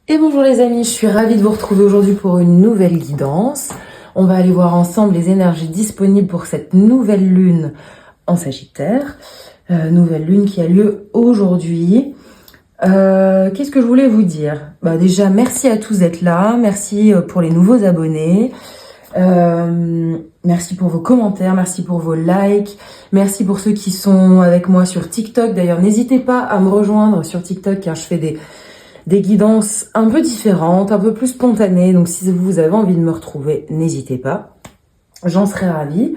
Et bonjour les amis, je suis ravie de vous retrouver aujourd'hui pour une nouvelle guidance. On va aller voir ensemble les énergies disponibles pour cette nouvelle lune en Sagittaire. Nouvelle lune qui a lieu aujourd'hui. Qu'est-ce que je voulais vous dire? Déjà, merci à tous d'être là. Merci pour les nouveaux abonnés. Merci pour vos commentaires, merci pour vos likes, merci pour ceux qui sont avec moi sur TikTok. D'ailleurs, n'hésitez pas à me rejoindre sur TikTok car je fais des guidances un peu différentes, un peu plus spontanées. Donc si vous avez envie de me retrouver, n'hésitez pas. J'en serais ravie.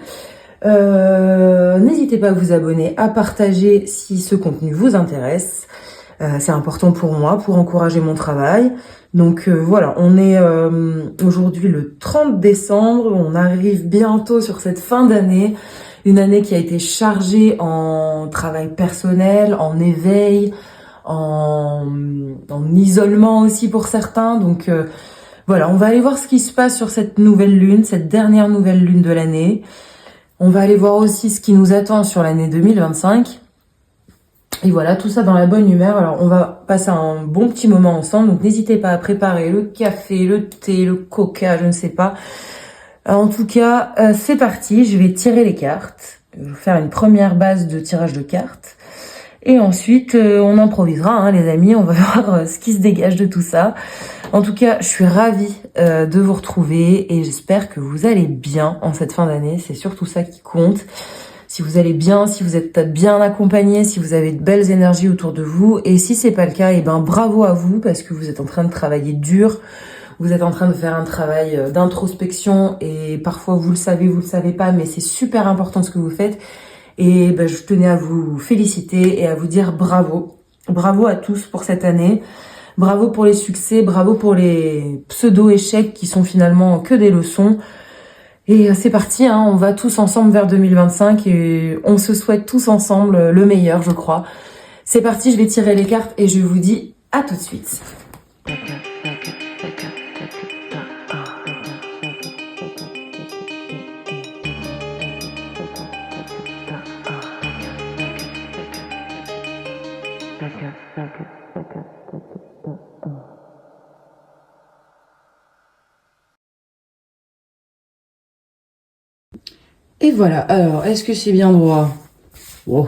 N'hésitez pas à vous abonner, à partager si ce contenu vous intéresse. C'est important pour moi, pour encourager mon travail. Donc voilà, on est aujourd'hui le 30 décembre. On arrive bientôt sur cette fin d'année. Une année qui a été chargée en travail personnel, en éveil, en isolement aussi pour certains. Donc voilà, on va aller voir ce qui se passe sur cette nouvelle lune, cette dernière nouvelle lune de l'année. On va aller voir aussi ce qui nous attend sur l'année 2025. Et voilà, tout ça dans la bonne humeur. Alors on va passer un bon petit moment ensemble. Donc n'hésitez pas à préparer le café, le thé, le coca, je ne sais pas. En tout cas, c'est parti. Je vais tirer les cartes. Je vais faire une première base de tirage de cartes. Et ensuite, on improvisera, hein, les amis. On va voir ce qui se dégage de tout ça. En tout cas, je suis ravie de vous retrouver et j'espère que vous allez bien en cette fin d'année. C'est surtout ça qui compte. Si vous allez bien, si vous êtes bien accompagné, si vous avez de belles énergies autour de vous. Et si c'est pas le cas, bravo à vous parce que vous êtes en train de travailler dur. Vous êtes en train de faire un travail d'introspection et parfois vous le savez pas, mais c'est super important ce que vous faites. Et je tenais à vous féliciter et à vous dire bravo. Bravo à tous pour cette année. Bravo pour les succès, bravo pour les pseudo-échecs qui sont finalement que des leçons. Et c'est parti, hein, on va tous ensemble vers 2025 et on se souhaite tous ensemble le meilleur, je crois. C'est parti, je vais tirer les cartes et je vous dis à tout de suite. Et voilà, alors, est-ce que c'est bien droit? Wow.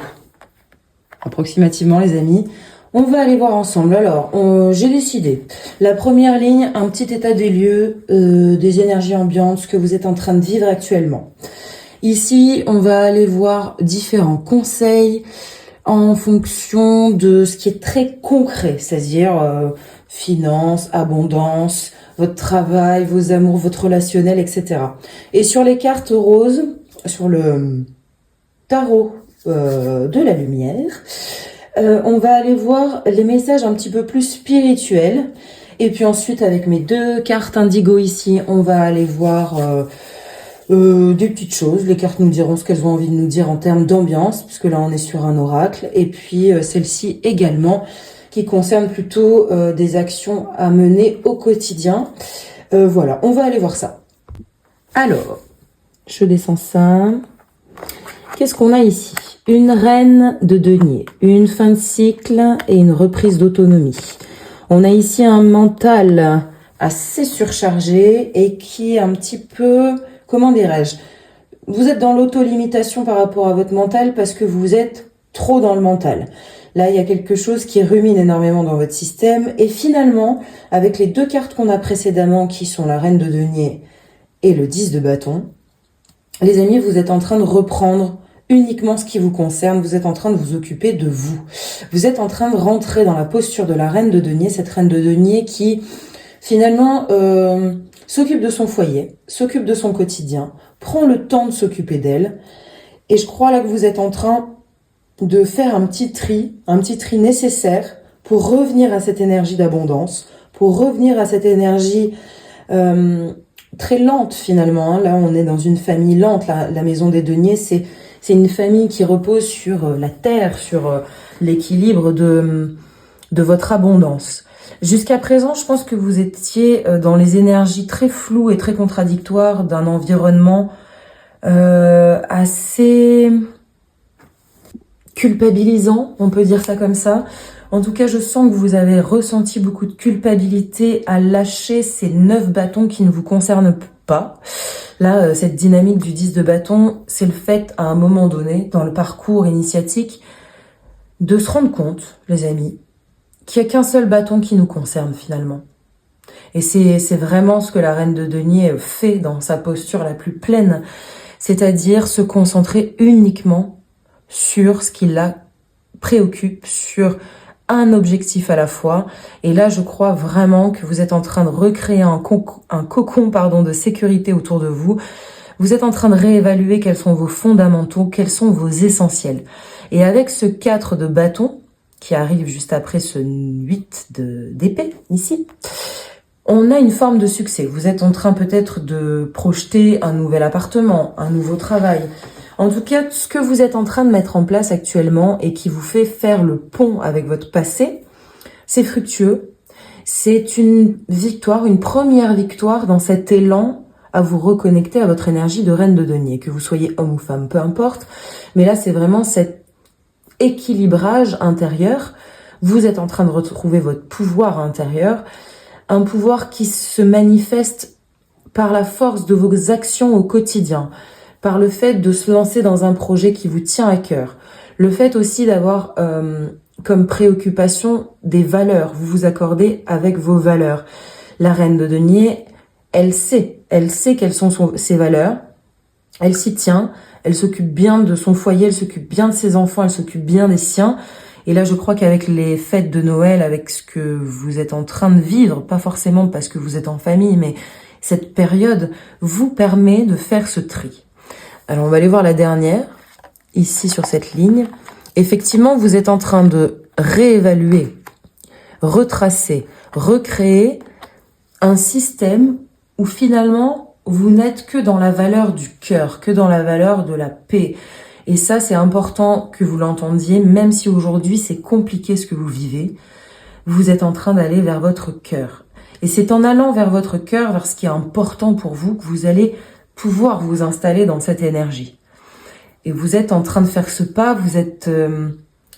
Approximativement, les amis. On va aller voir ensemble. Alors, j'ai décidé. La première ligne, un petit état des lieux, des énergies ambiantes, ce que vous êtes en train de vivre actuellement. Ici, on va aller voir différents conseils en fonction de ce qui est très concret, c'est-à-dire finances, abondance, votre travail, vos amours, votre relationnel, etc. Et sur les cartes roses, sur le tarot de la lumière, on va aller voir les messages un petit peu plus spirituels. Et puis ensuite, avec mes deux cartes indigo ici, on va aller voir des petites choses. Les cartes nous diront ce qu'elles ont envie de nous dire en termes d'ambiance, puisque là, on est sur un oracle. Et puis celle-ci également, qui concerne plutôt des actions à mener au quotidien. Voilà, on va aller voir ça. Alors, je descends ça. Qu'est-ce qu'on a ici? Une reine de denier, une fin de cycle et une reprise d'autonomie. On a ici un mental assez surchargé et qui est un petit peu, comment dirais-je, vous êtes dans l'auto-limitation par rapport à votre mental parce que vous êtes trop dans le mental. Là, il y a quelque chose qui rumine énormément dans votre système et finalement, avec les deux cartes qu'on a précédemment qui sont la reine de denier et le 10 de bâton, les amis, vous êtes en train de reprendre uniquement ce qui vous concerne, vous êtes en train de vous occuper de vous. Vous êtes en train de rentrer dans la posture de la reine de denier, cette reine de denier qui finalement s'occupe de son foyer, s'occupe de son quotidien, prend le temps de s'occuper d'elle. Et je crois là que vous êtes en train de faire un petit tri nécessaire pour revenir à cette énergie d'abondance, pour revenir à cette énergie très lente finalement. Hein. Là, on est dans une famille lente. La maison des deniers, c'est une famille qui repose sur la terre, sur l'équilibre de votre abondance. Jusqu'à présent, je pense que vous étiez dans les énergies très floues et très contradictoires d'un environnement assez culpabilisant, on peut dire ça comme ça, En tout cas, je sens que vous avez ressenti beaucoup de culpabilité à lâcher ces 9 bâtons qui ne vous concernent pas. Là, cette dynamique du 10 de bâton, c'est le fait, à un moment donné, dans le parcours initiatique, de se rendre compte, les amis, qu'il n'y a qu'un seul bâton qui nous concerne finalement. Et c'est vraiment ce que la reine de denier fait dans sa posture la plus pleine, c'est-à-dire se concentrer uniquement sur ce qui la préoccupe, sur un objectif à la fois. Et là, je crois vraiment que vous êtes en train de recréer un cocon de sécurité autour de vous. Vous êtes en train de réévaluer quels sont vos fondamentaux, quels sont vos essentiels. Et avec ce 4 de bâton, qui arrive juste après ce 8 d'épée, ici, on a une forme de succès. Vous êtes en train peut-être de projeter un nouvel appartement, un nouveau travail. En tout cas, ce que vous êtes en train de mettre en place actuellement et qui vous fait faire le pont avec votre passé, c'est fructueux. C'est une victoire, une première victoire dans cet élan à vous reconnecter à votre énergie de reine de denier, que vous soyez homme ou femme, peu importe. Mais là, c'est vraiment cet équilibrage intérieur. Vous êtes en train de retrouver votre pouvoir intérieur, un pouvoir qui se manifeste par la force de vos actions au quotidien, par le fait de se lancer dans un projet qui vous tient à cœur, le fait aussi d'avoir comme préoccupation des valeurs, vous vous accordez avec vos valeurs. La reine de denier, elle sait quelles sont ses valeurs, elle s'y tient, elle s'occupe bien de son foyer, elle s'occupe bien de ses enfants, elle s'occupe bien des siens. Et là, je crois qu'avec les fêtes de Noël, avec ce que vous êtes en train de vivre, pas forcément parce que vous êtes en famille, mais cette période vous permet de faire ce tri. Alors, on va aller voir la dernière, ici sur cette ligne. Effectivement, vous êtes en train de réévaluer, retracer, recréer un système où finalement, vous n'êtes que dans la valeur du cœur, que dans la valeur de la paix. Et ça, c'est important que vous l'entendiez, même si aujourd'hui, c'est compliqué ce que vous vivez. Vous êtes en train d'aller vers votre cœur. Et c'est en allant vers votre cœur, vers ce qui est important pour vous, que vous allez pouvoir vous installer dans cette énergie. Et vous êtes en train de faire ce pas, vous êtes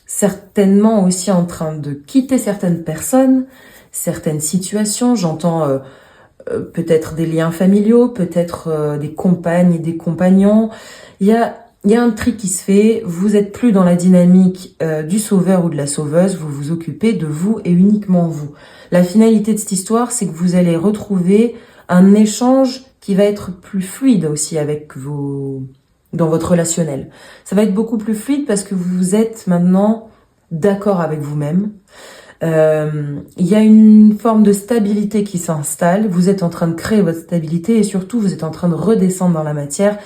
certainement aussi en train de quitter certaines personnes, certaines situations. J'entends peut-être des liens familiaux, peut-être des compagnes et des compagnons. Il y a un tri qui se fait, vous êtes plus dans la dynamique du sauveur ou de la sauveuse, vous vous occupez de vous et uniquement vous. La finalité de cette histoire, c'est que vous allez retrouver un échange qui va être plus fluide aussi avec dans votre relationnel. Ça va être beaucoup plus fluide parce que vous êtes maintenant d'accord avec vous-même. Il y a une forme de stabilité qui s'installe, vous êtes en train de créer votre stabilité et surtout vous êtes en train de redescendre dans la matière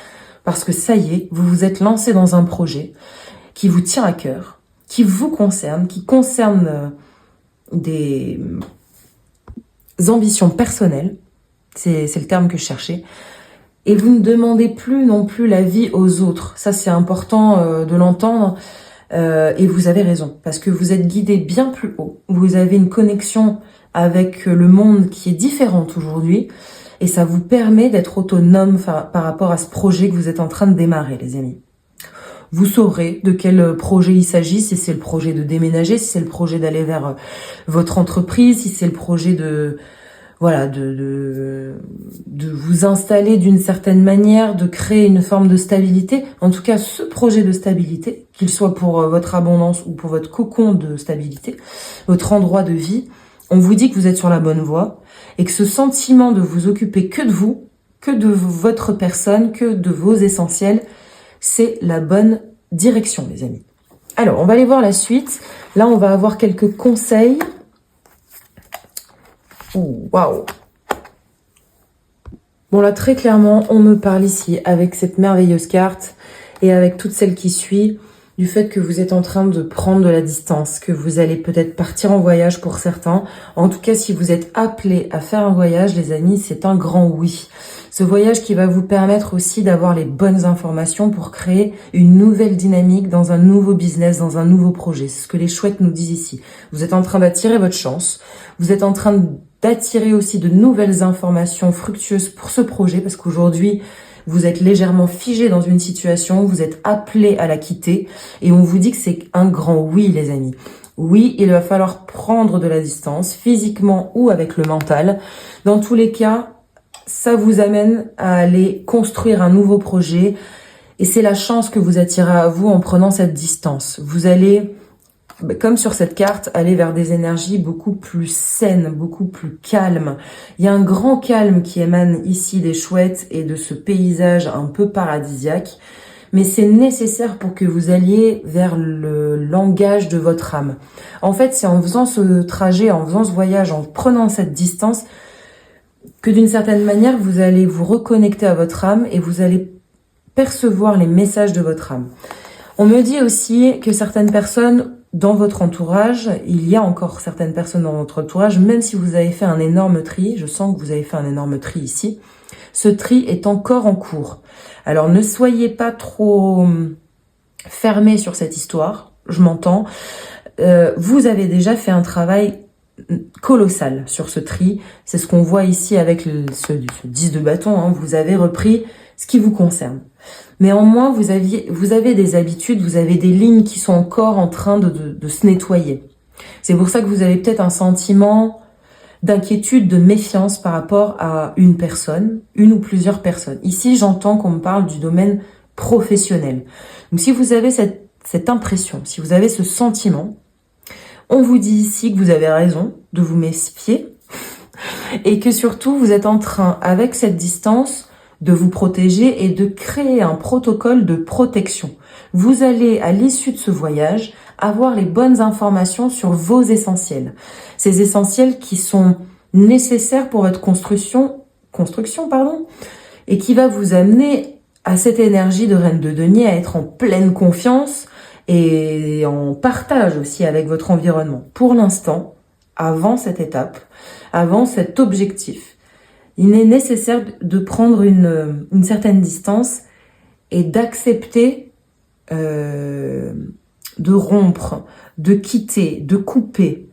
parce que ça y est, vous vous êtes lancé dans un projet qui vous tient à cœur, qui vous concerne, qui concerne des ambitions personnelles, c'est le terme que je cherchais, et vous ne demandez plus non plus l'avis aux autres. Ça, c'est important de l'entendre. Et vous avez raison, parce que vous êtes guidé bien plus haut. Vous avez une connexion avec le monde qui est différente aujourd'hui. Et ça vous permet d'être autonome par rapport à ce projet que vous êtes en train de démarrer, les amis. Vous saurez de quel projet il s'agit, si c'est le projet de déménager, si c'est le projet d'aller vers votre entreprise, si c'est le projet de vous installer d'une certaine manière, de créer une forme de stabilité. En tout cas, ce projet de stabilité, qu'il soit pour votre abondance ou pour votre cocon de stabilité, votre endroit de vie, on vous dit que vous êtes sur la bonne voie et que ce sentiment de vous occuper que de vous, que de votre personne, que de vos essentiels, c'est la bonne direction, les amis. Alors, on va aller voir la suite. Là, on va avoir quelques conseils. Waouh! Bon, là, très clairement, on me parle ici, avec cette merveilleuse carte et avec toutes celles qui suivent, du fait que vous êtes en train de prendre de la distance, que vous allez peut-être partir en voyage pour certains. En tout cas, si vous êtes appelés à faire un voyage, les amis, c'est un grand oui. Ce voyage qui va vous permettre aussi d'avoir les bonnes informations pour créer une nouvelle dynamique dans un nouveau business, dans un nouveau projet. C'est ce que les chouettes nous disent ici. Vous êtes en train d'attirer votre chance. Vous êtes en train d'attirer aussi de nouvelles informations fructueuses pour ce projet parce qu'aujourd'hui, vous êtes légèrement figé dans une situation, vous êtes appelé à la quitter et on vous dit que c'est un grand oui, les amis. Oui, il va falloir prendre de la distance, physiquement ou avec le mental. Dans tous les cas, ça vous amène à aller construire un nouveau projet et c'est la chance que vous attirez à vous en prenant cette distance. Vous allez, comme sur cette carte, aller vers des énergies beaucoup plus saines, beaucoup plus calmes. Il y a un grand calme qui émane ici des chouettes et de ce paysage un peu paradisiaque. Mais c'est nécessaire pour que vous alliez vers le langage de votre âme. En fait, c'est en faisant ce trajet, en faisant ce voyage, en prenant cette distance, que d'une certaine manière, vous allez vous reconnecter à votre âme et vous allez percevoir les messages de votre âme. On me dit aussi que certaines personnes dans votre entourage, il y a encore certaines personnes dans votre entourage, même si vous avez fait un énorme tri, je sens que vous avez fait un énorme tri ici, ce tri est encore en cours. Alors ne soyez pas trop fermés sur cette histoire, je m'entends. Vous avez déjà fait un travail colossal sur ce tri. C'est ce qu'on voit ici avec ce 10 de bâton. Hein. Vous avez repris ce qui vous concerne. Mais en moins, vous avez des habitudes, vous avez des lignes qui sont encore en train de se nettoyer. C'est pour ça que vous avez peut-être un sentiment d'inquiétude, de méfiance par rapport à une personne, une ou plusieurs personnes. Ici, j'entends qu'on me parle du domaine professionnel. Donc si vous avez cette impression, si vous avez ce sentiment, on vous dit ici que vous avez raison de vous méfier et que surtout vous êtes en train, avec cette distance, de vous protéger et de créer un protocole de protection. Vous allez, à l'issue de ce voyage, avoir les bonnes informations sur vos essentiels. Ces essentiels qui sont nécessaires pour votre construction, et qui va vous amener à cette énergie de reine de denier, à être en pleine confiance et en partage aussi avec votre environnement. Pour l'instant, avant cette étape, avant cet objectif, il est nécessaire de prendre une certaine distance et d'accepter de rompre, de quitter, de couper.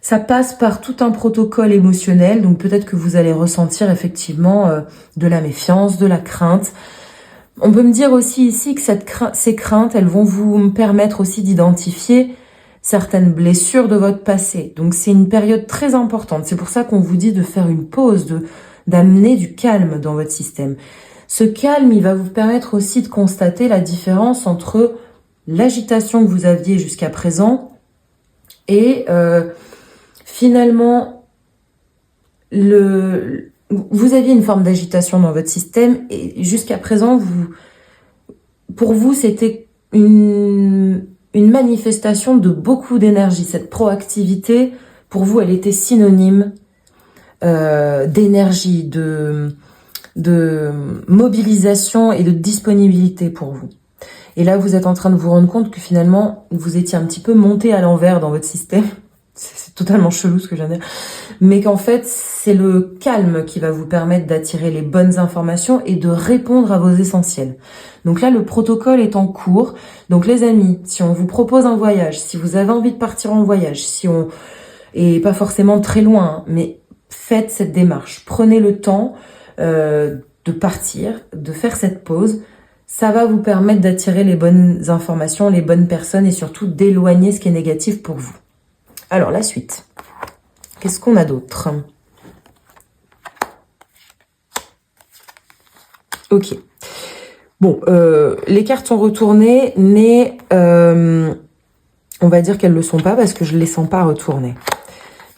Ça passe par tout un protocole émotionnel, donc peut-être que vous allez ressentir effectivement de la méfiance, de la crainte. On peut me dire aussi ici que ces craintes, elles vont vous permettre aussi d'identifier certaines blessures de votre passé. Donc c'est une période très importante. C'est pour ça qu'on vous dit de faire une pause, d'amener du calme dans votre système. Ce calme, il va vous permettre aussi de constater la différence entre l'agitation que vous aviez jusqu'à présent et finalement vous aviez une forme d'agitation dans votre système et jusqu'à présent, pour vous, c'était une manifestation de beaucoup d'énergie. Cette proactivité, pour vous, elle était synonyme d'énergie, de mobilisation et de disponibilité pour vous. Et là, vous êtes en train de vous rendre compte que finalement, vous étiez un petit peu monté à l'envers dans votre système. C'est totalement chelou ce que je viens de dire. Mais qu'en fait, c'est le calme qui va vous permettre d'attirer les bonnes informations et de répondre à vos essentiels. Donc là, le protocole est en cours. Donc les amis, si on vous propose un voyage, si vous avez envie de partir en voyage, et pas forcément très loin, hein, mais faites cette démarche. Prenez le temps de partir, de faire cette pause. Ça va vous permettre d'attirer les bonnes informations, les bonnes personnes et surtout d'éloigner ce qui est négatif pour vous. Alors, la suite. Qu'est-ce qu'on a d'autre? Ok. Bon, les cartes sont retournées, mais on va dire qu'elles ne le sont pas parce que je ne les sens pas retourner.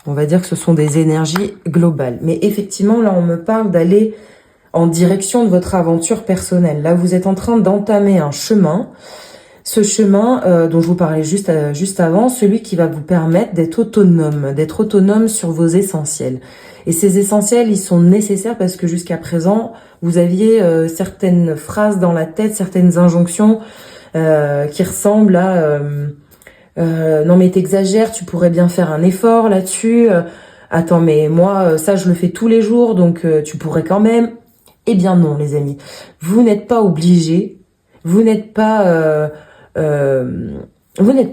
On va dire que ce sont des énergies globales. Mais effectivement, là, on me parle d'aller en direction de votre aventure personnelle. Là, vous êtes en train d'entamer un chemin. Ce chemin dont je vous parlais juste avant, celui qui va vous permettre d'être autonome sur vos essentiels. Et ces essentiels, ils sont nécessaires parce que jusqu'à présent, vous aviez certaines phrases dans la tête, certaines injonctions qui ressemblent à non mais t'exagères, tu pourrais bien faire un effort là-dessus. Attends, mais moi, ça, je le fais tous les jours, donc tu pourrais quand même. Eh bien non, les amis. Vous n'êtes pas obligés. Vous n'êtes pas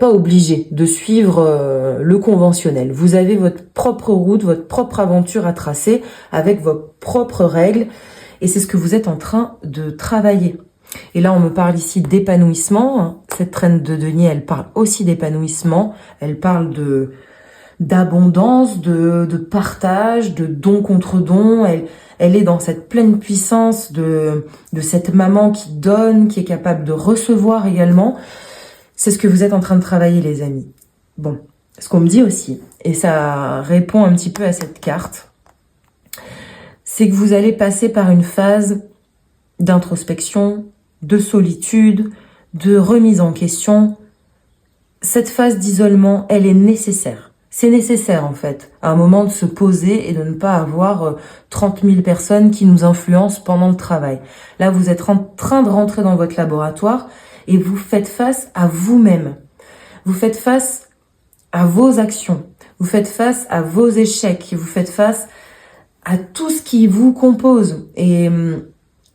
obligé de suivre le conventionnel. Vous avez votre propre route, votre propre aventure à tracer avec vos propres règles. Et c'est ce que vous êtes en train de travailler. Et là, on me parle ici d'épanouissement. Cette reine de denier, elle parle aussi d'épanouissement. Elle parle d'abondance, de partage, de don contre don. Elle est dans cette pleine puissance de cette maman qui donne, qui est capable de recevoir également. C'est ce que vous êtes en train de travailler, les amis. Bon, ce qu'on me dit aussi, et ça répond un petit peu à cette carte, c'est que vous allez passer par une phase d'introspection, de solitude, de remise en question. Cette phase d'isolement, elle est nécessaire. C'est nécessaire en fait, à un moment de se poser et de ne pas avoir 30 000 personnes qui nous influencent pendant le travail. Là, vous êtes en train de rentrer dans votre laboratoire et vous faites face à vous-même. Vous faites face à vos actions. Vous faites face à vos échecs. Vous faites face à tout ce qui vous compose. Et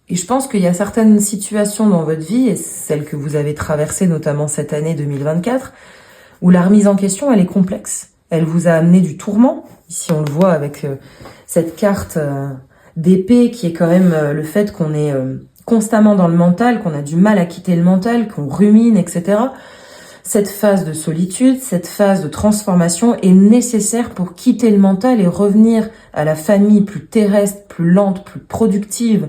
je pense qu'il y a certaines situations dans votre vie, et celles que vous avez traversées notamment cette année 2024, où la remise en question, elle est complexe. Elle vous a amené du tourment. Ici, on le voit avec cette carte d'épée qui est quand même le fait qu'on est constamment dans le mental, qu'on a du mal à quitter le mental, qu'on rumine, etc. Cette phase de solitude, cette phase de transformation est nécessaire pour quitter le mental et revenir à la famille plus terrestre, plus lente, plus productive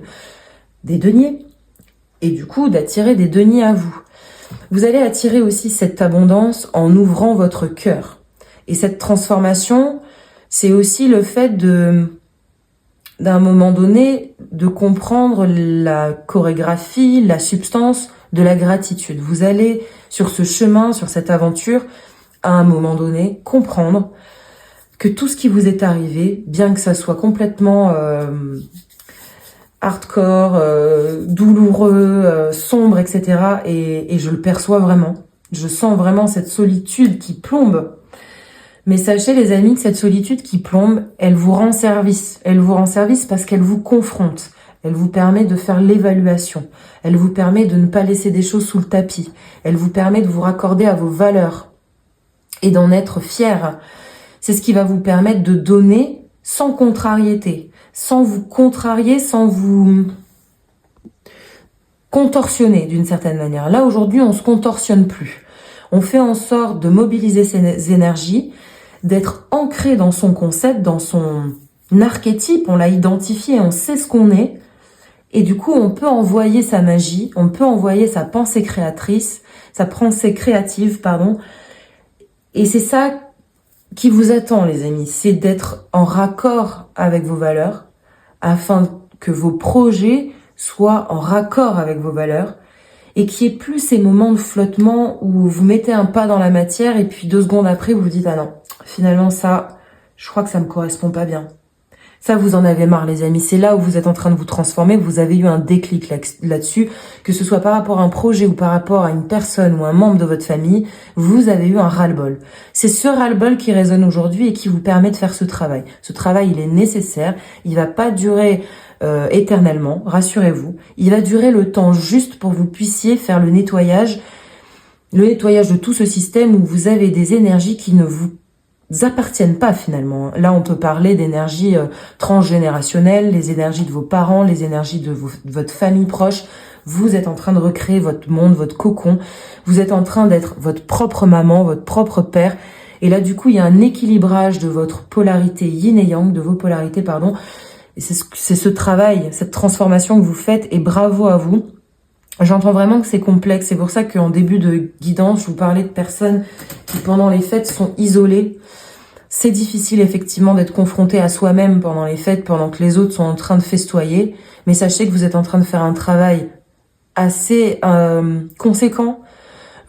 des deniers. Et du coup, d'attirer des deniers à vous. Vous allez attirer aussi cette abondance en ouvrant votre cœur. Et cette transformation, c'est aussi le fait d'un moment donné, de comprendre la chorégraphie, la substance de la gratitude. Vous allez sur ce chemin, sur cette aventure, à un moment donné, comprendre que tout ce qui vous est arrivé, bien que ça soit complètement hardcore, douloureux, sombre, etc., et je le perçois vraiment. Je sens vraiment cette solitude qui plombe. Mais sachez, les amis, que cette solitude qui plombe, elle vous rend service. Elle vous rend service parce qu'elle vous confronte. Elle vous permet de faire l'évaluation. Elle vous permet de ne pas laisser des choses sous le tapis. Elle vous permet de vous raccorder à vos valeurs et d'en être fier. C'est ce qui va vous permettre de donner sans contrariété, sans vous contrarier, sans vous contorsionner d'une certaine manière. Là, aujourd'hui, on se contorsionne plus. On fait en sorte de mobiliser ses énergies, d'être ancré dans son concept, dans son archétype, on l'a identifié, on sait ce qu'on est, et du coup on peut envoyer sa magie, on peut envoyer sa pensée créatrice, sa pensée créative, pardon, et c'est ça qui vous attend, les amis, c'est d'être en raccord avec vos valeurs, afin que vos projets soient en raccord avec vos valeurs, et qu'il n'y ait plus ces moments de flottement où vous mettez un pas dans la matière et puis 2 secondes après vous vous dites « Ah non, finalement ça, je crois que ça me correspond pas bien ». Ça, vous en avez marre, les amis. C'est là où vous êtes en train de vous transformer. Vous avez eu un déclic là-dessus, que ce soit par rapport à un projet ou par rapport à une personne ou un membre de votre famille, vous avez eu un ras-le-bol. C'est ce ras-le-bol qui résonne aujourd'hui et qui vous permet de faire ce travail. Ce travail, il est nécessaire. Il va pas durer éternellement, rassurez-vous. Il va durer le temps juste pour que vous puissiez faire le nettoyage de tout ce système où vous avez des énergies qui ne vous appartiennent pas finalement. Là, on peut parler d'énergie transgénérationnelle, les énergies de vos parents, les énergies de votre famille proche. Vous êtes en train de recréer votre monde, votre cocon. Vous êtes en train d'être votre propre maman, votre propre père. Et là, du coup, il y a un équilibrage de votre polarité yin et yang, de vos polarités, pardon. Et c'est ce travail, cette transformation que vous faites, et bravo à vous. J'entends vraiment que c'est complexe. C'est pour ça qu'en début de guidance, je vous parlais de personnes qui, pendant les fêtes, sont isolées. C'est difficile, effectivement, d'être confronté à soi-même pendant les fêtes, pendant que les autres sont en train de festoyer. Mais sachez que vous êtes en train de faire un travail assez conséquent.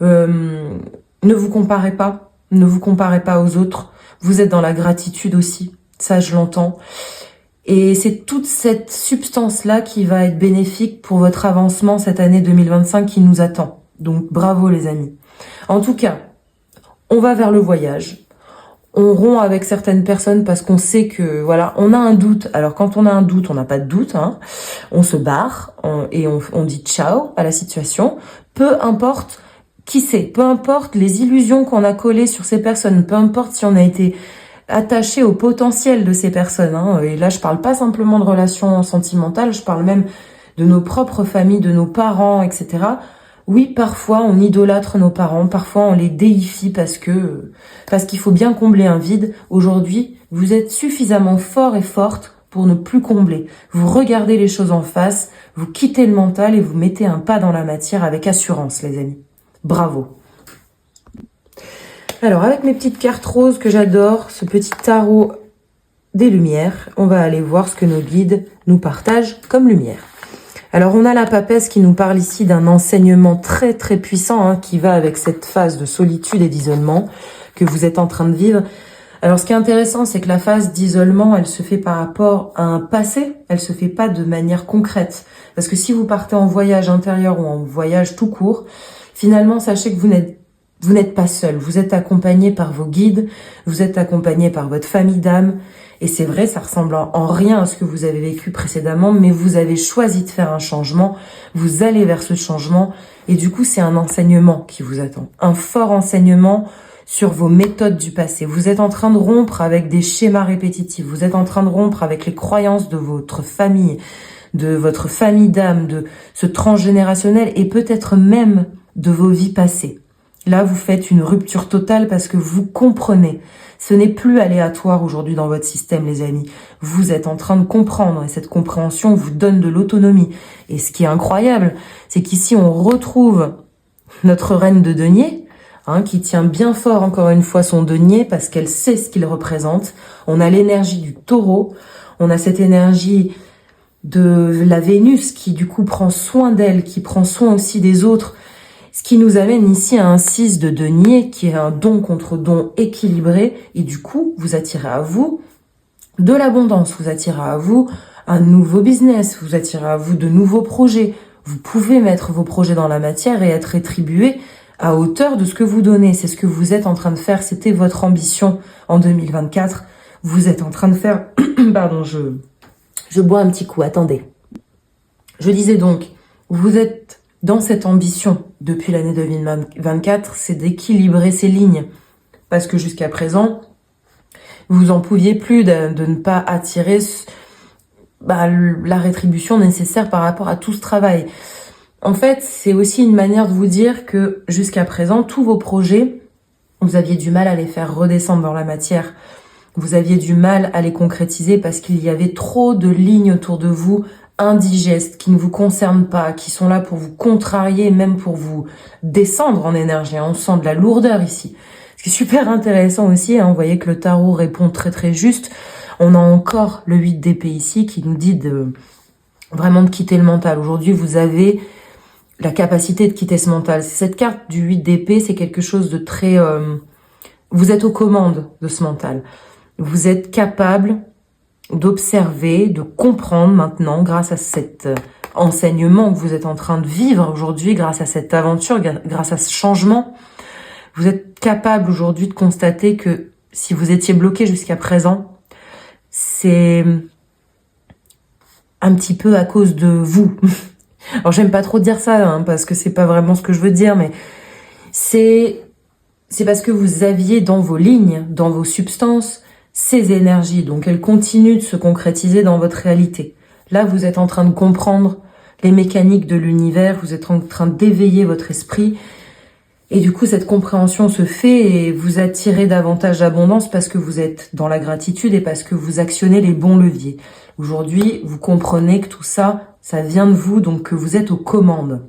Ne vous comparez pas. Ne vous comparez pas aux autres. Vous êtes dans la gratitude aussi. Ça, je l'entends. Et c'est toute cette substance-là qui va être bénéfique pour votre avancement cette année 2025 qui nous attend. Donc bravo les amis. En tout cas, on va vers le voyage. On rompt avec certaines personnes parce qu'on sait que, voilà, on a un doute. Alors quand on a un doute, on n'a pas de doute, hein. On se barre et on dit ciao à la situation. Peu importe qui c'est, peu importe les illusions qu'on a collées sur ces personnes, peu importe si on a été attaché au potentiel de ces personnes, hein. Et là, je parle pas simplement de relations sentimentales, je parle même de nos propres familles, de nos parents, etc. Oui, parfois on idolâtre nos parents, parfois on les déifie parce qu'il faut bien combler un vide. Aujourd'hui, vous êtes suffisamment fort et forte pour ne plus combler. Vous regardez les choses en face, vous quittez le mental et vous mettez un pas dans la matière avec assurance, les amis. Bravo. Alors, avec mes petites cartes roses que j'adore, ce petit tarot des lumières, on va aller voir ce que nos guides nous partagent comme lumière. Alors, on a la papesse qui nous parle ici d'un enseignement très très puissant qui va avec cette phase de solitude et d'isolement que vous êtes en train de vivre. Alors, ce qui est intéressant, c'est que la phase d'isolement, elle se fait par rapport à un passé, elle se fait pas de manière concrète. Parce que si vous partez en voyage intérieur ou en voyage tout court, finalement, sachez que vous n'êtes pas seul. Vous êtes accompagné par vos guides, vous êtes accompagné par votre famille d'âme. Et c'est vrai, ça ressemble en rien à ce que vous avez vécu précédemment, mais vous avez choisi de faire un changement, vous allez vers ce changement, et du coup, c'est un enseignement qui vous attend. Un fort enseignement sur vos méthodes du passé. Vous êtes en train de rompre avec des schémas répétitifs, vous êtes en train de rompre avec les croyances de votre famille, de votre famille d'âme, de ce transgénérationnel, et peut-être même de vos vies passées. Là, vous faites une rupture totale parce que vous comprenez. Ce n'est plus aléatoire aujourd'hui dans votre système, les amis. Vous êtes en train de comprendre et cette compréhension vous donne de l'autonomie. Et ce qui est incroyable, c'est qu'ici, on retrouve notre reine de denier, qui tient bien fort, encore une fois, son denier parce qu'elle sait ce qu'il représente. On a l'énergie du taureau. On a cette énergie de la Vénus qui, du coup, prend soin d'elle, qui prend soin aussi des autres. Ce qui nous amène ici à un 6 de denier qui est un don contre don équilibré et du coup, vous attirez à vous de l'abondance, vous attirez à vous un nouveau business, vous attirez à vous de nouveaux projets. Vous pouvez mettre vos projets dans la matière et être rétribué à hauteur de ce que vous donnez. C'est ce que vous êtes en train de faire, c'était votre ambition en 2024. Vous êtes en train de faire... Pardon, je bois un petit coup, attendez. Je disais donc, vous êtes... Dans cette ambition, depuis l'année 2024, c'est d'équilibrer ces lignes. Parce que jusqu'à présent, vous en pouviez plus de ne pas attirer la rétribution nécessaire par rapport à tout ce travail. En fait, c'est aussi une manière de vous dire que jusqu'à présent, tous vos projets, vous aviez du mal à les faire redescendre dans la matière. Vous aviez du mal à les concrétiser parce qu'il y avait trop de lignes autour de vous indigestes, qui ne vous concernent pas, qui sont là pour vous contrarier, même pour vous descendre en énergie. On sent de la lourdeur ici. Ce qui est super intéressant aussi, vous voyez que le tarot répond très très juste. On a encore le 8 d'épée ici qui nous dit vraiment de quitter le mental. Aujourd'hui, vous avez la capacité de quitter ce mental. Cette carte du 8 d'épée, c'est quelque chose de très... vous êtes aux commandes de ce mental. Vous êtes capable d'observer, de comprendre maintenant, grâce à cet enseignement que vous êtes en train de vivre aujourd'hui, grâce à cette aventure, grâce à ce changement, vous êtes capable aujourd'hui de constater que si vous étiez bloqué jusqu'à présent, c'est un petit peu à cause de vous. Alors j'aime pas trop dire ça, parce que c'est pas vraiment ce que je veux dire, mais c'est parce que vous aviez dans vos lignes, dans vos substances, ces énergies, donc elles continuent de se concrétiser dans votre réalité. Là, vous êtes en train de comprendre les mécaniques de l'univers, vous êtes en train d'éveiller votre esprit, et du coup, cette compréhension se fait et vous attirez davantage d'abondance parce que vous êtes dans la gratitude et parce que vous actionnez les bons leviers. Aujourd'hui, vous comprenez que tout ça, ça vient de vous, donc que vous êtes aux commandes.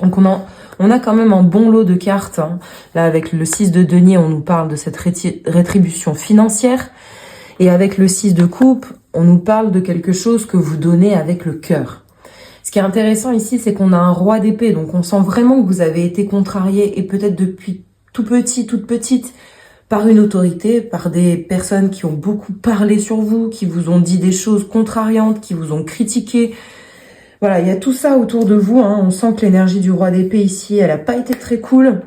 Donc on a quand même un bon lot de cartes. Là, avec le 6 de denier, on nous parle de cette rétribution financière. Et avec le 6 de coupe, on nous parle de quelque chose que vous donnez avec le cœur. Ce qui est intéressant ici, c'est qu'on a un roi d'épée. Donc on sent vraiment que vous avez été contrarié et peut-être depuis tout petit, toute petite, par une autorité, par des personnes qui ont beaucoup parlé sur vous, qui vous ont dit des choses contrariantes, qui vous ont critiqué. Voilà, il y a tout ça autour de vous. On sent que l'énergie du roi d'épée ici, elle n'a pas été très cool.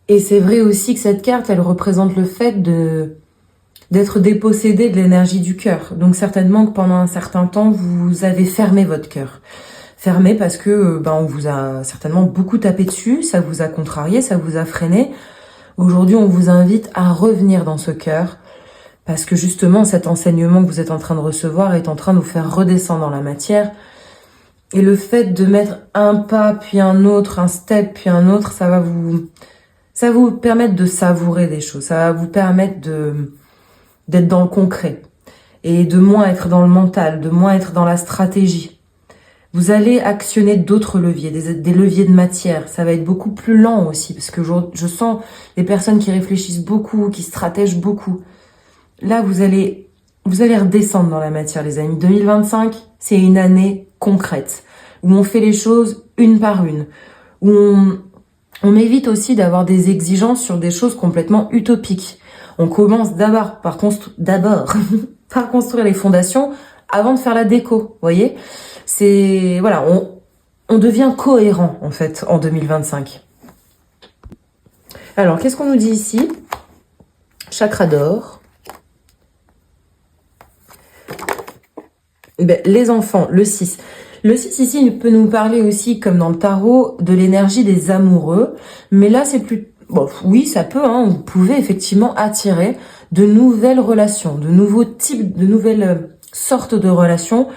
Et c'est vrai aussi que cette carte, elle représente le fait d'être dépossédé de l'énergie du cœur. Donc certainement que pendant un certain temps, vous avez fermé votre cœur. Fermé parce que on vous a certainement beaucoup tapé dessus, ça vous a contrarié, ça vous a freiné. Aujourd'hui, on vous invite à revenir dans ce cœur parce que justement, cet enseignement que vous êtes en train de recevoir est en train de vous faire redescendre dans la matière. Et le fait de mettre un pas, puis un autre, un step, puis un autre, ça va vous permettre de savourer des choses. Ça va vous permettre d'être dans le concret. Et de moins être dans le mental, de moins être dans la stratégie. Vous allez actionner d'autres leviers, des leviers de matière. Ça va être beaucoup plus lent aussi, parce que je sens des personnes qui réfléchissent beaucoup, qui stratègent beaucoup. Là, vous allez redescendre dans la matière, les amis. 2025, c'est une année concrète, où on fait les choses une par une, où on évite aussi d'avoir des exigences sur des choses complètement utopiques. On commence d'abord par construire les fondations avant de faire la déco, voyez. C'est, voilà, on devient cohérent, en fait, en 2025. Alors, qu'est-ce qu'on nous dit ici? Chakra d'or. Ben, les enfants, le 6. Le 6 ici, il peut nous parler aussi, comme dans le tarot, de l'énergie des amoureux. Mais là, c'est plus... Bon, oui, ça peut, hein, vous pouvez effectivement attirer de nouvelles relations, de nouveaux types, de nouvelles sortes de relations,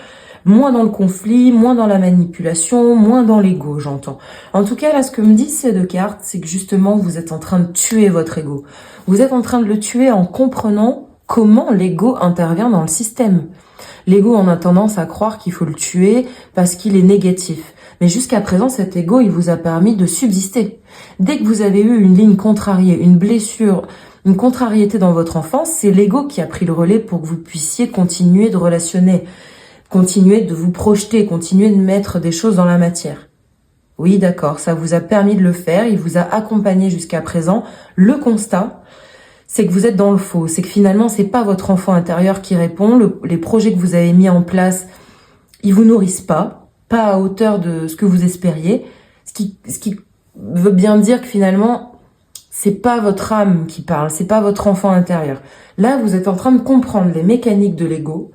moins dans le conflit, moins dans la manipulation, moins dans l'ego, j'entends. En tout cas, là, ce que me disent ces deux cartes, c'est que justement, vous êtes en train de tuer votre ego. Vous êtes en train de le tuer en comprenant comment l'ego intervient dans le système. L'ego, on a tendance à croire qu'il faut le tuer parce qu'il est négatif. Mais jusqu'à présent, cet ego, il vous a permis de subsister. Dès que vous avez eu une ligne contrariée, une blessure, une contrariété dans votre enfance, c'est l'ego qui a pris le relais pour que vous puissiez continuer de relationner, continuer de vous projeter, continuer de mettre des choses dans la matière. Oui, d'accord, ça vous a permis de le faire, il vous a accompagné jusqu'à présent. Le constat, c'est que vous êtes dans le faux, c'est que finalement, c'est pas votre enfant intérieur qui répond, les projets que vous avez mis en place, ils vous nourrissent pas à hauteur de ce que vous espériez, ce qui veut bien dire que finalement, c'est pas votre âme qui parle, c'est pas votre enfant intérieur. Là, vous êtes en train de comprendre les mécaniques de l'ego,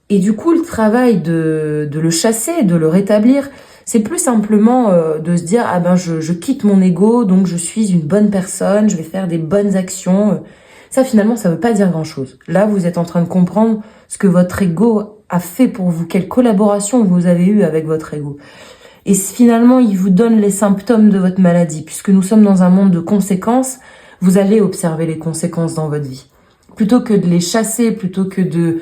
et du coup, le travail de le chasser, de le rétablir, c'est plus simplement de se dire, ah ben, je quitte mon ego, donc je suis une bonne personne, je vais faire des bonnes actions. Ça, finalement, ça veut pas dire grand-chose. Là, vous êtes en train de comprendre ce que votre ego a fait pour vous, quelle collaboration vous avez eue avec votre ego. Et finalement, il vous donne les symptômes de votre maladie. Puisque nous sommes dans un monde de conséquences, vous allez observer les conséquences dans votre vie. Plutôt que de les chasser, plutôt que de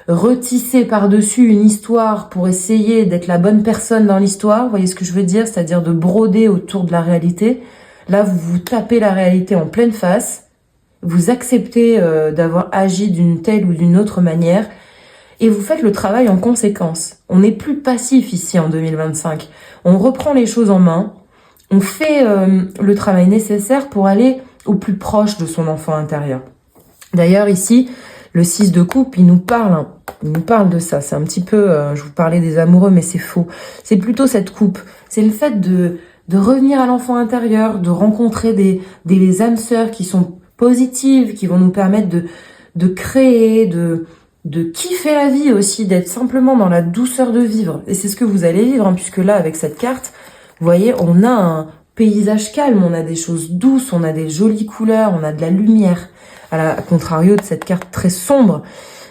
retisser par-dessus une histoire pour essayer d'être la bonne personne dans l'histoire, vous voyez ce que je veux dire, c'est-à-dire de broder autour de la réalité. Là, vous vous tapez la réalité en pleine face, vous acceptez d'avoir agi d'une telle ou d'une autre manière, et vous faites le travail en conséquence. On n'est plus passif ici en 2025. On reprend les choses en main, on fait le travail nécessaire pour aller au plus proche de son enfant intérieur. D'ailleurs, ici, le 6 de coupe, il nous parle de ça. C'est un petit peu, je vous parlais des amoureux, mais c'est faux. C'est plutôt cette coupe. C'est le fait de revenir à l'enfant intérieur, de rencontrer des âmes sœurs qui sont positives, qui vont nous permettre de créer, de kiffer la vie aussi, d'être simplement dans la douceur de vivre. Et c'est ce que vous allez vivre, hein, puisque là, avec cette carte, vous voyez, on a un paysage calme, on a des choses douces, on a des jolies couleurs, on a de la lumière. À contrario de cette carte très sombre.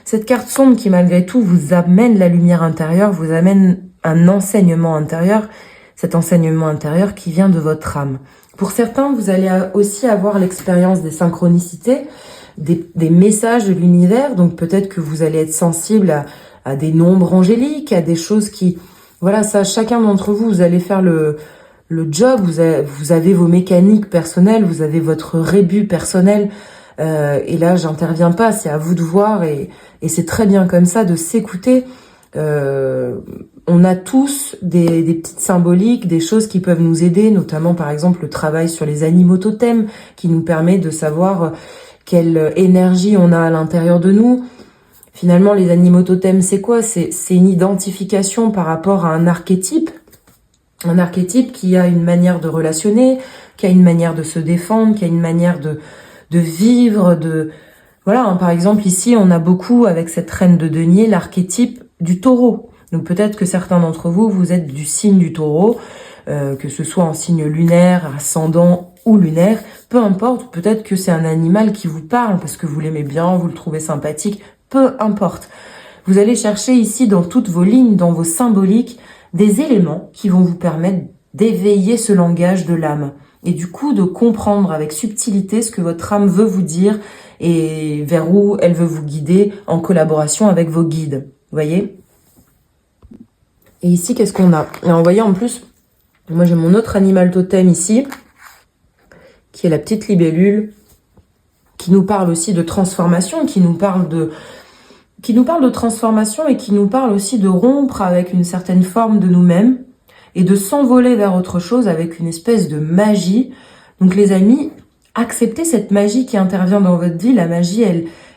Cette carte sombre qui, malgré tout, vous amène la lumière intérieure, vous amène un enseignement intérieur, cet enseignement intérieur qui vient de votre âme. Pour certains, vous allez aussi avoir l'expérience des synchronicités, des messages de l'univers, donc peut-être que vous allez être sensible à des nombres angéliques, à des choses qui... Voilà, ça, chacun d'entre vous, vous allez faire le job, vous avez vos mécaniques personnelles, vous avez votre rébut personnel, et là, j'interviens pas, c'est à vous de voir, et c'est très bien comme ça, de s'écouter. On a tous des petites symboliques, des choses qui peuvent nous aider, notamment par exemple le travail sur les animaux totems, qui nous permet de savoir quelle énergie on a à l'intérieur de nous. Finalement, les animaux totems, c'est quoi? C'est une identification par rapport à un archétype qui a une manière de relationner, qui a une manière de se défendre, qui a une manière de vivre, voilà, hein, par exemple, ici, on a beaucoup, avec cette reine de denier, l'archétype du taureau. Donc peut-être que certains d'entre vous, vous êtes du signe du taureau, que ce soit en signe lunaire, ascendant ou lunaire, peu importe, peut-être que c'est un animal qui vous parle parce que vous l'aimez bien, vous le trouvez sympathique, peu importe. Vous allez chercher ici dans toutes vos lignes, dans vos symboliques, des éléments qui vont vous permettre d'éveiller ce langage de l'âme et du coup de comprendre avec subtilité ce que votre âme veut vous dire et vers où elle veut vous guider en collaboration avec vos guides. Vous voyez? Et ici, qu'est-ce qu'on a? Et vous voyez, en plus, moi j'ai mon autre animal totem ici, qui est la petite libellule, qui nous parle aussi de transformation, qui nous parle de transformation et qui nous parle aussi de rompre avec une certaine forme de nous-mêmes et de s'envoler vers autre chose avec une espèce de magie. Donc les amis, acceptez cette magie qui intervient dans votre vie. La magie,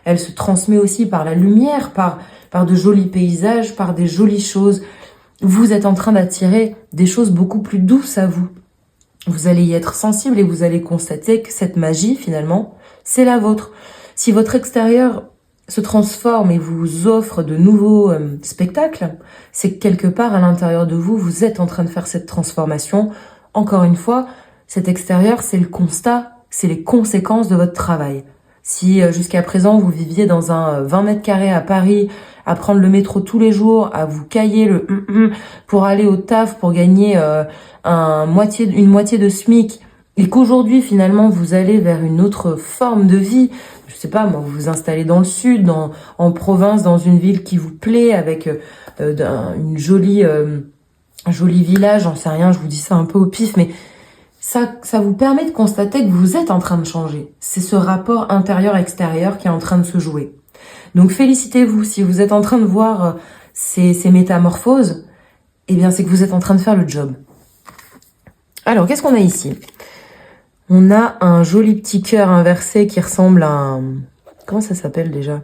elle se transmet aussi par la lumière, par de jolis paysages, par des jolies choses. Vous êtes en train d'attirer des choses beaucoup plus douces à vous. Vous allez y être sensible et vous allez constater que cette magie, finalement, c'est la vôtre. Si votre extérieur se transforme et vous offre de nouveaux spectacles, c'est que quelque part à l'intérieur de vous, vous êtes en train de faire cette transformation. Encore une fois, cet extérieur, c'est le constat, c'est les conséquences de votre travail. Si jusqu'à présent, vous viviez dans un 20 mètres carrés à Paris, à prendre le métro tous les jours, à vous cailler le pour aller au taf, pour gagner une moitié de SMIC, et qu'aujourd'hui, finalement, vous allez vers une autre forme de vie, je sais pas, moi, vous vous installez dans le sud, en province, dans une ville qui vous plaît, avec une jolie village, j'en sais rien, je vous dis ça un peu au pif, mais ça vous permet de constater que vous êtes en train de changer. C'est ce rapport intérieur-extérieur qui est en train de se jouer. Donc félicitez-vous, si vous êtes en train de voir ces métamorphoses, eh bien c'est que vous êtes en train de faire le job. Alors, qu'est-ce qu'on a ici? On a un joli petit cœur inversé qui ressemble à un... Comment ça s'appelle déjà?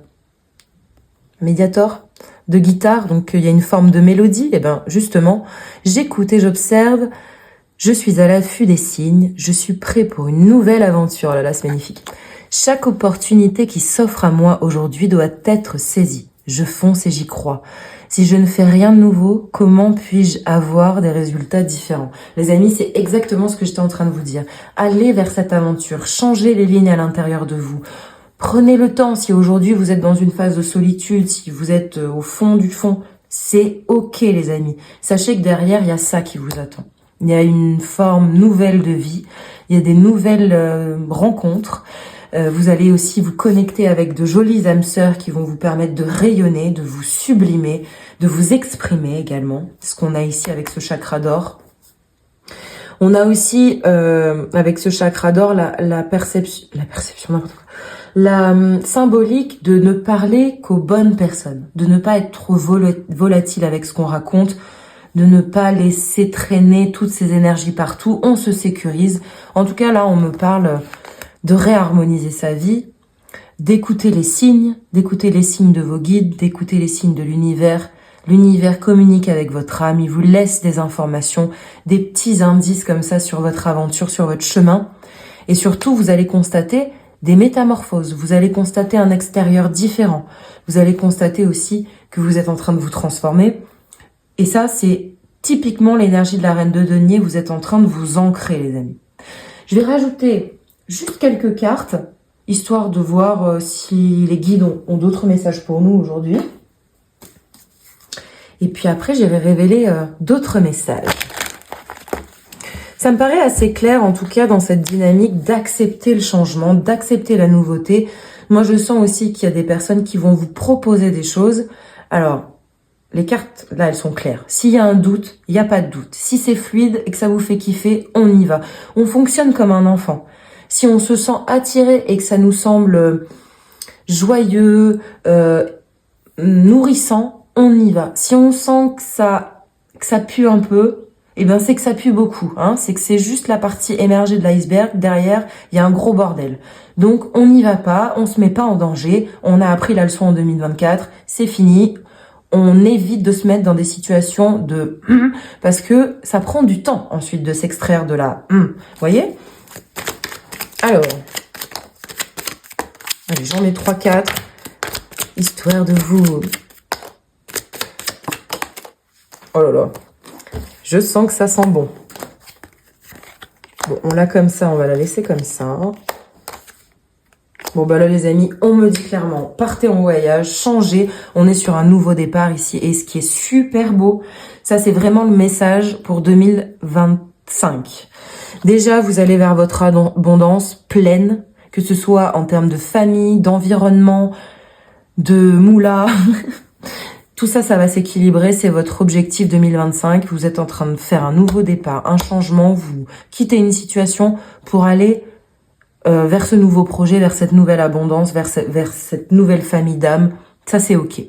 Médiator de guitare, donc il y a une forme de mélodie. Et bien justement, j'écoute et j'observe, je suis à l'affût des signes, je suis prêt pour une nouvelle aventure. Oh là là, c'est magnifique. Chaque opportunité qui s'offre à moi aujourd'hui doit être saisie. Je fonce et j'y crois. Si je ne fais rien de nouveau, comment puis-je avoir des résultats différents? Les amis, c'est exactement ce que j'étais en train de vous dire. Allez vers cette aventure, changez les lignes à l'intérieur de vous. Prenez le temps, si aujourd'hui vous êtes dans une phase de solitude, si vous êtes au fond du fond, c'est ok les amis. Sachez que derrière, il y a ça qui vous attend. Il y a une forme nouvelle de vie, il y a des nouvelles rencontres. Vous allez aussi vous connecter avec de jolies âmes sœurs qui vont vous permettre de rayonner, de vous sublimer, de vous exprimer également. Ce qu'on a ici avec ce chakra d'or. On a aussi, avec ce chakra d'or, la perception, n'importe quoi. La symbolique de ne parler qu'aux bonnes personnes, de ne pas être trop volatile avec ce qu'on raconte, de ne pas laisser traîner toutes ces énergies partout. On se sécurise. En tout cas, là, on me parle de réharmoniser sa vie, d'écouter les signes de vos guides, d'écouter les signes de l'univers. L'univers communique avec votre âme, il vous laisse des informations, des petits indices comme ça sur votre aventure, sur votre chemin. Et surtout, vous allez constater des métamorphoses, vous allez constater un extérieur différent. Vous allez constater aussi que vous êtes en train de vous transformer. Et ça, c'est typiquement l'énergie de la reine de denier, vous êtes en train de vous ancrer, les amis. Je vais rajouter juste quelques cartes, histoire de voir si les guides ont d'autres messages pour nous aujourd'hui. Et puis après, j'irai révéler d'autres messages. Ça me paraît assez clair, en tout cas, dans cette dynamique d'accepter le changement, d'accepter la nouveauté. Moi, je sens aussi qu'il y a des personnes qui vont vous proposer des choses. Alors, les cartes, là, elles sont claires. S'il y a un doute, il n'y a pas de doute. Si c'est fluide et que ça vous fait kiffer, on y va. On fonctionne comme un enfant. Si on se sent attiré et que ça nous semble joyeux, nourrissant, on y va. Si on sent que ça pue un peu, eh ben c'est que ça pue beaucoup. Hein. C'est que c'est juste la partie émergée de l'iceberg. Derrière, il y a un gros bordel. Donc, on n'y va pas, on se met pas en danger. On a appris la leçon en 2024, c'est fini. On évite de se mettre dans des situations de parce que ça prend du temps ensuite de s'extraire de la Vous voyez? Alors, allez, j'en mets 3-4, histoire de vous... Oh là là, je sens que ça sent bon. Bon, on l'a comme ça, on va la laisser comme ça. Bon, bah là, les amis, on me dit clairement, partez en voyage, changez. On est sur un nouveau départ ici. Et ce qui est super beau, ça, c'est vraiment le message pour 2025. Déjà, vous allez vers votre abondance pleine, que ce soit en termes de famille, d'environnement, de moula. Tout ça, ça va s'équilibrer. C'est votre objectif 2025. Vous êtes en train de faire un nouveau départ, un changement. Vous quittez une situation pour aller vers ce nouveau projet, vers cette nouvelle abondance, vers cette nouvelle famille d'âmes. Ça, c'est OK.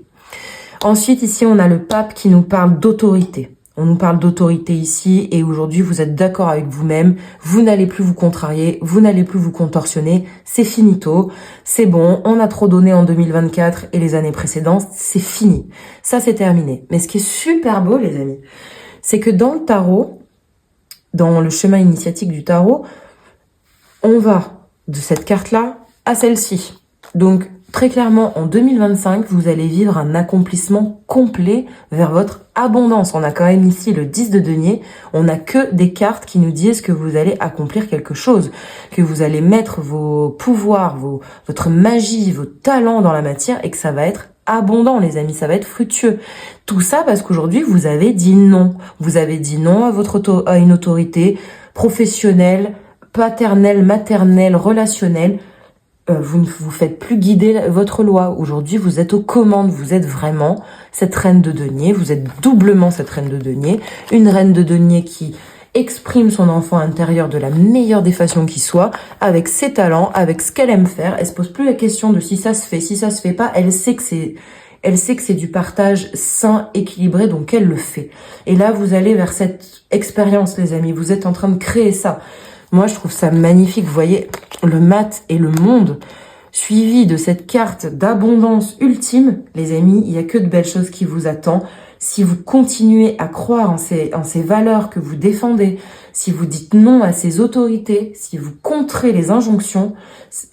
Ensuite, ici, on a le pape qui nous parle d'autorité. On nous parle d'autorité ici et aujourd'hui, vous êtes d'accord avec vous-même. Vous n'allez plus vous contrarier, vous n'allez plus vous contorsionner. C'est finito, c'est bon, on a trop donné en 2024 et les années précédentes, c'est fini. Ça, c'est terminé. Mais ce qui est super beau, les amis, c'est que dans le tarot, dans le chemin initiatique du tarot, on va de cette carte-là à celle-ci. Donc, très clairement, en 2025, vous allez vivre un accomplissement complet vers votre abondance. On a quand même ici le 10 de denier. On n'a que des cartes qui nous disent que vous allez accomplir quelque chose, que vous allez mettre vos pouvoirs, votre magie, vos talents dans la matière et que ça va être abondant, les amis, ça va être fructueux. Tout ça parce qu'aujourd'hui, vous avez dit non. Vous avez dit non à une autorité professionnelle, paternelle, maternelle, relationnelle. Vous ne vous faites plus guider votre loi. Aujourd'hui, vous êtes aux commandes. Vous êtes vraiment cette reine de denier. Vous êtes doublement cette reine de denier. Une reine de denier qui exprime son enfant intérieur de la meilleure des façons qui soit, avec ses talents, avec ce qu'elle aime faire. Elle se pose plus la question de si ça se fait, si ça se fait pas. Elle sait que c'est du partage sain, équilibré, donc elle le fait. Et là, vous allez vers cette expérience, les amis. Vous êtes en train de créer ça. Moi, je trouve ça magnifique. Vous voyez, le mat et le monde, suivi de cette carte d'abondance ultime. Les amis, il n'y a que de belles choses qui vous attendent. Si vous continuez à croire en ces valeurs que vous défendez, si vous dites non à ces autorités, si vous contrez les injonctions,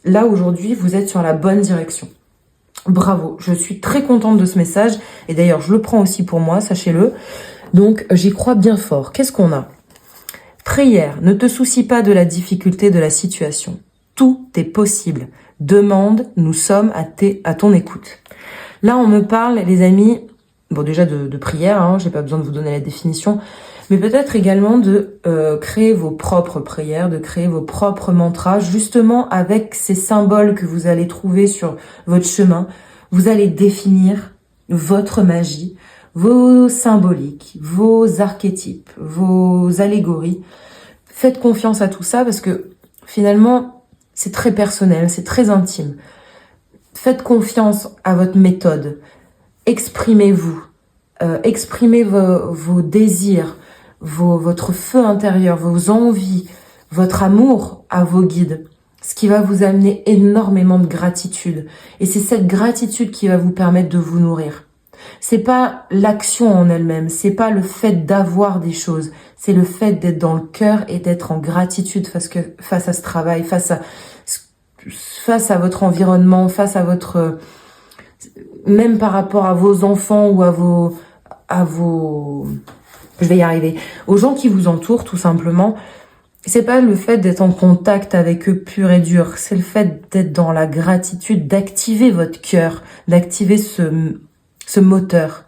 là, aujourd'hui, vous êtes sur la bonne direction. Bravo, je suis très contente de ce message. Et d'ailleurs, je le prends aussi pour moi, sachez-le. Donc, j'y crois bien fort. Qu'est-ce qu'on a ? Prière, ne te soucie pas de la difficulté de la situation. Tout est possible. Demande, nous sommes à ton écoute. Là, on me parle, les amis, bon déjà de prière, hein, j'ai pas besoin de vous donner la définition, mais peut-être également de créer vos propres prières, de créer vos propres mantras, justement avec ces symboles que vous allez trouver sur votre chemin. Vous allez définir votre magie, vos symboliques, vos archétypes, vos allégories. Faites confiance à tout ça parce que finalement, c'est très personnel, c'est très intime. Faites confiance à votre méthode. Exprimez-vous. Exprimez vos désirs, votre feu intérieur, vos envies, votre amour à vos guides. Ce qui va vous amener énormément de gratitude. Et c'est cette gratitude qui va vous permettre de vous nourrir. C'est pas l'action en elle-même, c'est pas le fait d'avoir des choses, c'est le fait d'être dans le cœur et d'être en gratitude face à ce travail, face à votre environnement, face à votre, même par rapport à vos enfants ou à vos, je vais y arriver, aux gens qui vous entourent tout simplement. C'est pas le fait d'être en contact avec eux pur et dur, c'est le fait d'être dans la gratitude, d'activer votre cœur, d'activer ce moteur.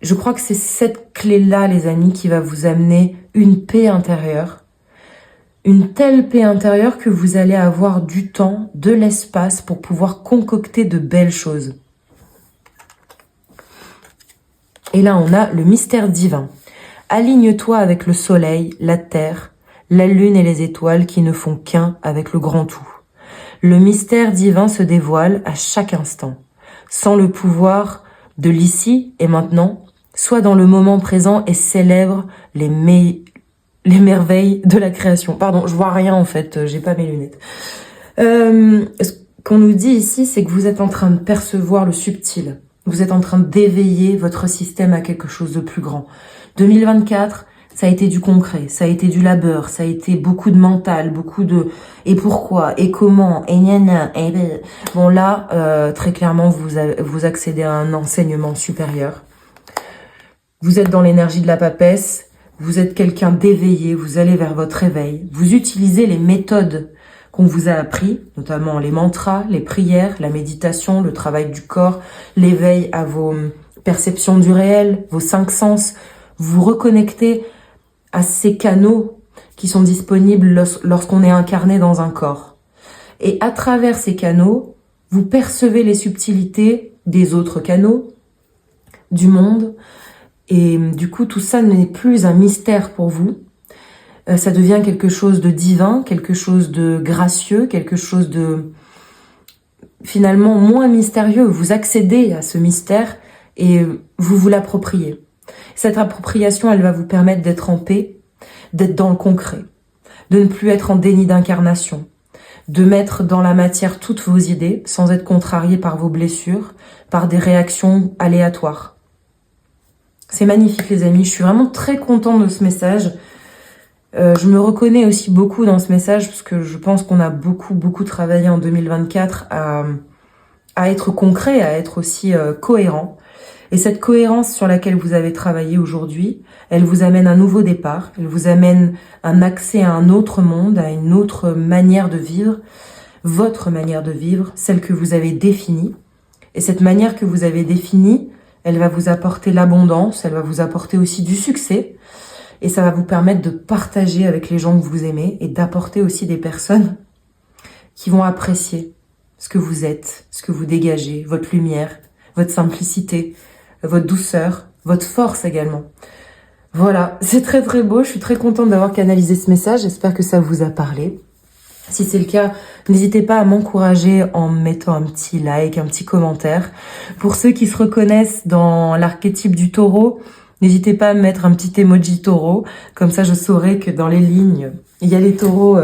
Je crois que c'est cette clé-là, les amis, qui va vous amener une paix intérieure. Une telle paix intérieure que vous allez avoir du temps, de l'espace pour pouvoir concocter de belles choses. Et là, on a le mystère divin. Aligne-toi avec le soleil, la terre, la lune et les étoiles qui ne font qu'un avec le grand tout. Le mystère divin se dévoile à chaque instant. Sans le pouvoir de l'ici et maintenant, sois dans le moment présent et célèbre les merveilles de la création. Pardon, je vois rien en fait, j'ai pas mes lunettes. Ce qu'on nous dit ici, c'est que vous êtes en train de percevoir le subtil. Vous êtes en train d'éveiller votre système à quelque chose de plus grand. 2024, ça a été du concret, ça a été du labeur, ça a été beaucoup de mental, beaucoup de et pourquoi, et comment, et gna et bon là, très clairement, vous accédez à un enseignement supérieur. Vous êtes dans l'énergie de la papesse, Vous êtes quelqu'un d'éveillé, vous allez vers votre éveil. Vous utilisez les méthodes qu'on vous a appris, notamment les mantras, les prières, la méditation, le travail du corps, l'éveil à vos perceptions du réel, vos 5 sens. Vous reconnectez à ces canaux qui sont disponibles lorsqu'on est incarné dans un corps. Et à travers ces canaux, vous percevez les subtilités des autres canaux, du monde. Et du coup, tout ça n'est plus un mystère pour vous. Ça devient quelque chose de divin, quelque chose de gracieux, quelque chose de finalement moins mystérieux. Vous accédez à ce mystère et vous vous l'appropriez. Cette appropriation, elle va vous permettre d'être en paix, d'être dans le concret, de ne plus être en déni d'incarnation, de mettre dans la matière toutes vos idées sans être contrarié par vos blessures, par des réactions aléatoires. C'est magnifique les amis, je suis vraiment très contente de ce message. Je me reconnais aussi beaucoup dans ce message parce que je pense qu'on a beaucoup travaillé en 2024 à être concret, à être aussi cohérent. Et cette cohérence sur laquelle vous avez travaillé aujourd'hui, elle vous amène un nouveau départ, elle vous amène un accès à un autre monde, à une autre manière de vivre, votre manière de vivre, celle que vous avez définie. Et cette manière que vous avez définie, elle va vous apporter l'abondance, elle va vous apporter aussi du succès. Et ça va vous permettre de partager avec les gens que vous aimez et d'apporter aussi des personnes qui vont apprécier ce que vous êtes, ce que vous dégagez, votre lumière, votre simplicité, votre douceur, votre force également. Voilà, c'est très beau, je suis très contente d'avoir canalisé ce message, j'espère que ça vous a parlé. Si c'est le cas, n'hésitez pas à m'encourager en mettant un petit like, un petit commentaire. Pour ceux qui se reconnaissent dans l'archétype du taureau, n'hésitez pas à mettre un petit emoji taureau, comme ça je saurai que dans les lignes, il y a les taureaux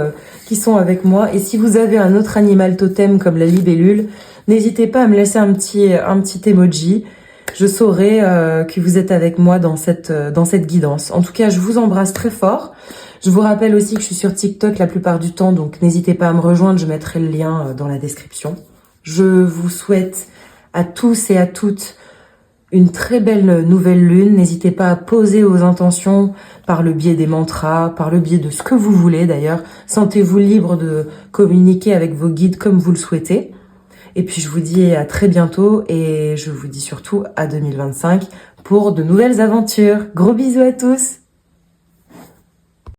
qui sont avec moi. Et si vous avez un autre animal totem comme la libellule, n'hésitez pas à me laisser un petit emoji. Je saurai que vous êtes avec moi dans cette guidance. En tout cas, je vous embrasse très fort. Je vous rappelle aussi que je suis sur TikTok la plupart du temps, donc n'hésitez pas à me rejoindre, je mettrai le lien dans la description. Je vous souhaite à tous et à toutes une très belle nouvelle lune. N'hésitez pas à poser vos intentions par le biais des mantras, par le biais de ce que vous voulez d'ailleurs. Sentez-vous libre de communiquer avec vos guides comme vous le souhaitez. Et puis je vous dis à très bientôt et je vous dis surtout à 2025 pour de nouvelles aventures. Gros bisous à tous!